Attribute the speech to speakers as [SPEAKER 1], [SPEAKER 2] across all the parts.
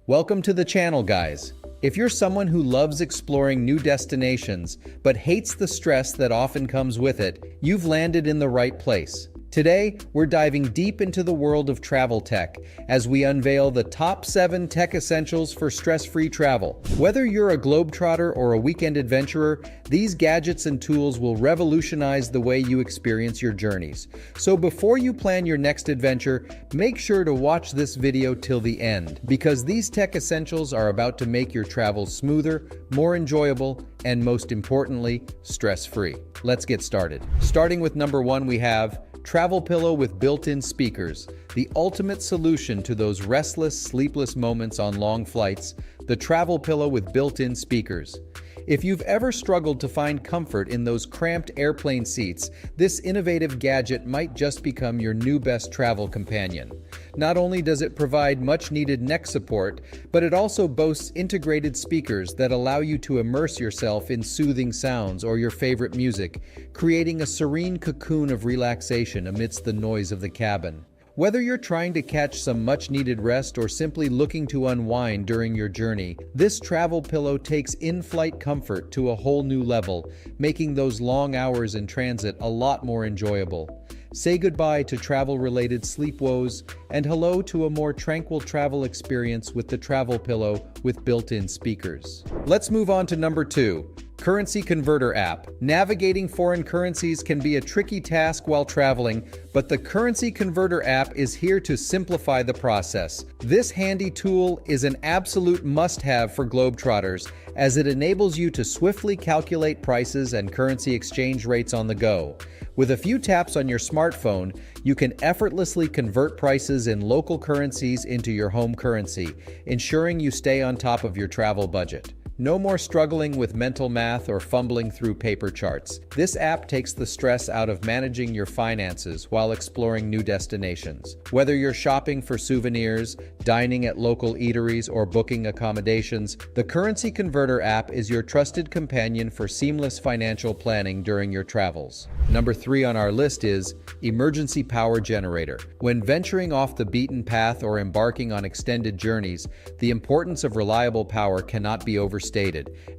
[SPEAKER 1] Welcome to the channel, guys. If you're someone who loves exploring new destinations but hates the stress that often comes with it, you've landed in the right place. Today, we're diving deep into the world of travel tech as we unveil the top 7 tech essentials for stress-free travel. Whether you're a globetrotter or a weekend adventurer, these gadgets and tools will revolutionize the way you experience your journeys. So before you plan your next adventure, make sure to watch this video till the end, because these tech essentials are about to make your travels smoother, more enjoyable, and most importantly, stress-free. Let's get started. Starting with number 1, we have Travel Pillow with built-in speakers, the ultimate solution to those restless, sleepless moments on long flights. The Travel Pillow with built-in speakers. If you've ever struggled to find comfort in those cramped airplane seats, this innovative gadget might just become your new best travel companion. Not only does it provide much-needed neck support, but it also boasts integrated speakers that allow you to immerse yourself in soothing sounds or your favorite music, creating a serene cocoon of relaxation amidst the noise of the cabin. Whether you're trying to catch some much-needed rest or simply looking to unwind during your journey, this travel pillow takes in-flight comfort to a whole new level, making those long hours in transit a lot more enjoyable. Say goodbye to travel-related sleep woes and hello to a more tranquil travel experience with the Travel Pillow with built-in speakers. Let's move on to number 2. Currency Converter app. Navigating foreign currencies can be a tricky task while traveling, but the Currency Converter app is here to simplify the process. This handy tool is an absolute must-have for globetrotters, as it enables you to swiftly calculate prices and currency exchange rates on the go. With a few taps on your smartphone, you can effortlessly convert prices in local currencies into your home currency, ensuring you stay on top of your travel budget. No more struggling with mental math or fumbling through paper charts. This app takes the stress out of managing your finances while exploring new destinations. Whether you're shopping for souvenirs, dining at local eateries, or booking accommodations, the Currency Converter app is your trusted companion for seamless financial planning during your travels. Number 3 on our list is Emergency Power Generator. When venturing off the beaten path or embarking on extended journeys, the importance of reliable power cannot be overstated,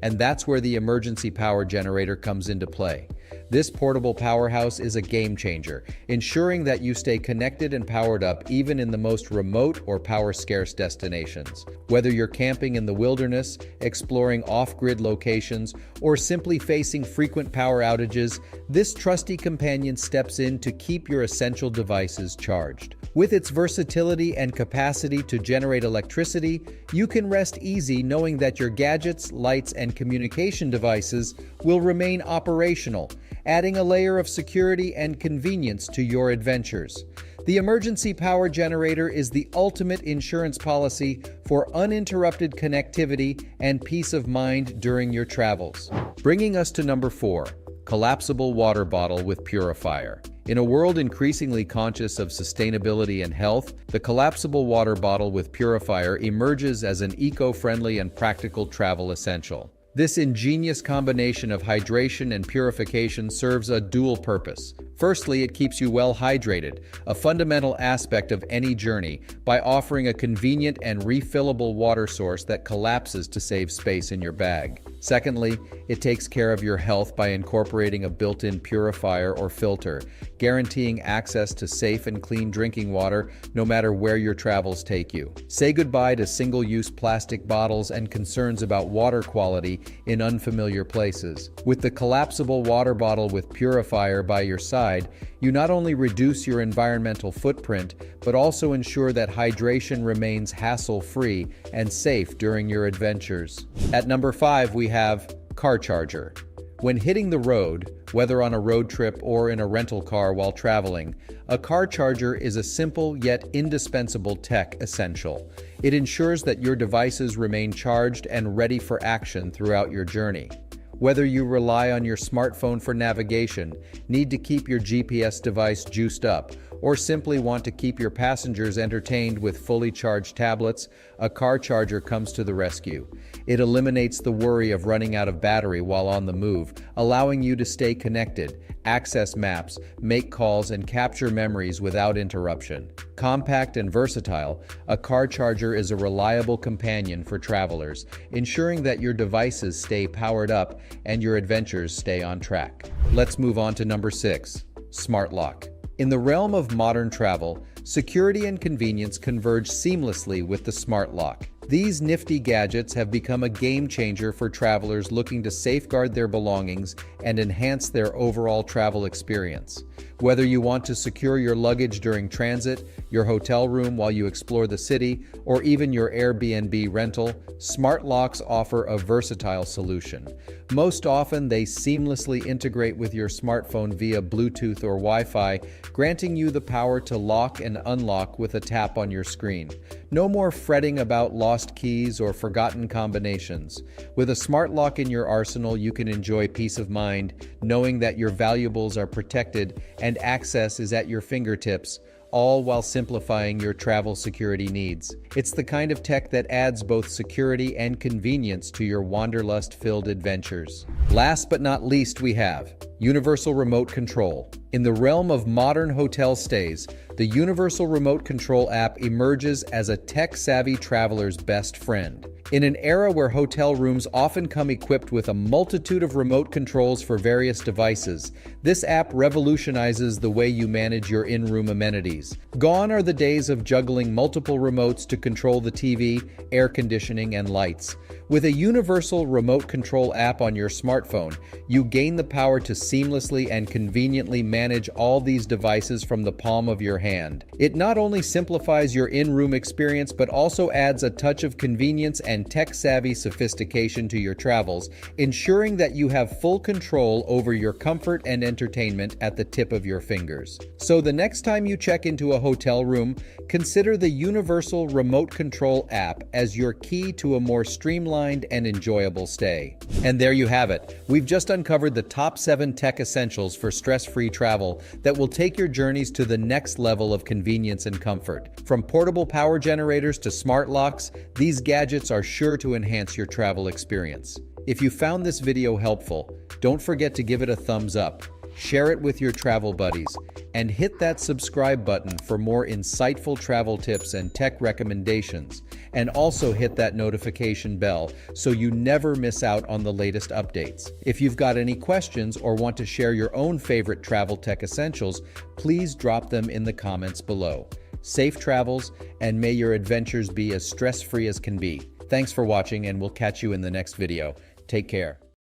[SPEAKER 1] and that's where the Emergency Power Generator comes into play. This portable powerhouse is a game changer, ensuring that you stay connected and powered up even in the most remote or power-scarce destinations. Whether you're camping in the wilderness, exploring off-grid locations, or simply facing frequent power outages, this trusty companion steps in to keep your essential devices charged. With its versatility and capacity to generate electricity, you can rest easy knowing that your gadgets, lights, and communication devices will remain operational, adding a layer of security and convenience to your adventures. The Emergency Power Generator is the ultimate insurance policy for uninterrupted connectivity and peace of mind during your travels. Bringing us to number 4, Collapsible Water Bottle with Purifier. In a world increasingly conscious of sustainability and health, the collapsible water bottle with Purifier emerges as an eco-friendly and practical travel essential. This ingenious combination of hydration and purification serves a dual purpose. Firstly, it keeps you well hydrated, a fundamental aspect of any journey, by offering a convenient and refillable water source that collapses to save space in your bag. Secondly, it takes care of your health by incorporating a built-in purifier or filter, guaranteeing access to safe and clean drinking water no matter where your travels take you. Say goodbye to single-use plastic bottles and concerns about water quality in unfamiliar places. With the collapsible water bottle with Purifier by your side, you not only reduce your environmental footprint, but also ensure that hydration remains hassle-free and safe during your adventures. At number 5, we have Car Charger. When hitting the road, whether on a road trip or in a rental car while traveling, a car charger is a simple yet indispensable tech essential. It ensures that your devices remain charged and ready for action throughout your journey. Whether you rely on your smartphone for navigation, need to keep your GPS device juiced up, or simply want to keep your passengers entertained with fully charged tablets, a car charger comes to the rescue. It eliminates the worry of running out of battery while on the move, allowing you to stay connected, access maps, make calls, and capture memories without interruption. Compact and versatile, a car charger is a reliable companion for travelers, ensuring that your devices stay powered up and your adventures stay on track. Let's move on to number 6, Smart Lock. In the realm of modern travel, security and convenience converge seamlessly with the Smart Lock. These nifty gadgets have become a game changer for travelers looking to safeguard their belongings and enhance their overall travel experience. Whether you want to secure your luggage during transit, your hotel room while you explore the city, or even your Airbnb rental, smart locks offer a versatile solution. Most often, they seamlessly integrate with your smartphone via Bluetooth or Wi-Fi, granting you the power to lock and unlock with a tap on your screen. No more fretting about lost keys or forgotten combinations. With a smart lock in your arsenal, you can enjoy peace of mind, knowing that your valuables are protected and access is at your fingertips, all while simplifying your travel security needs. It's the kind of tech that adds both security and convenience to your wanderlust-filled adventures. Last but not least, we have Universal Remote Control. In the realm of modern hotel stays, the Universal Remote Control app emerges as a tech-savvy traveler's best friend. In an era where hotel rooms often come equipped with a multitude of remote controls for various devices, this app revolutionizes the way you manage your in-room amenities. Gone are the days of juggling multiple remotes to control the TV, air conditioning, and lights. With a universal remote control app on your smartphone, you gain the power to seamlessly and conveniently manage all these devices from the palm of your hand. It not only simplifies your in-room experience, but also adds a touch of convenience and tech-savvy sophistication to your travels, ensuring that you have full control over your comfort and entertainment at the tip of your fingers. So the next time you check into a hotel room, consider the Universal Remote Control app as your key to a more streamlined and enjoyable stay. And there you have it. We've just uncovered the top 7 tech essentials for stress-free travel that will take your journeys to the next level of convenience and comfort. From portable power generators to smart locks, these gadgets are sure to enhance your travel experience. If you found this video helpful, don't forget to give it a thumbs up, share it with your travel buddies, and hit that subscribe button for more insightful travel tips and tech recommendations. And also hit that notification bell so you never miss out on the latest updates. If you've got any questions or want to share your own favorite travel tech essentials, please drop them in the comments below. Safe travels, and may your adventures be as stress-free as can be. Thanks for watching, and we'll catch you in the next video. Take care.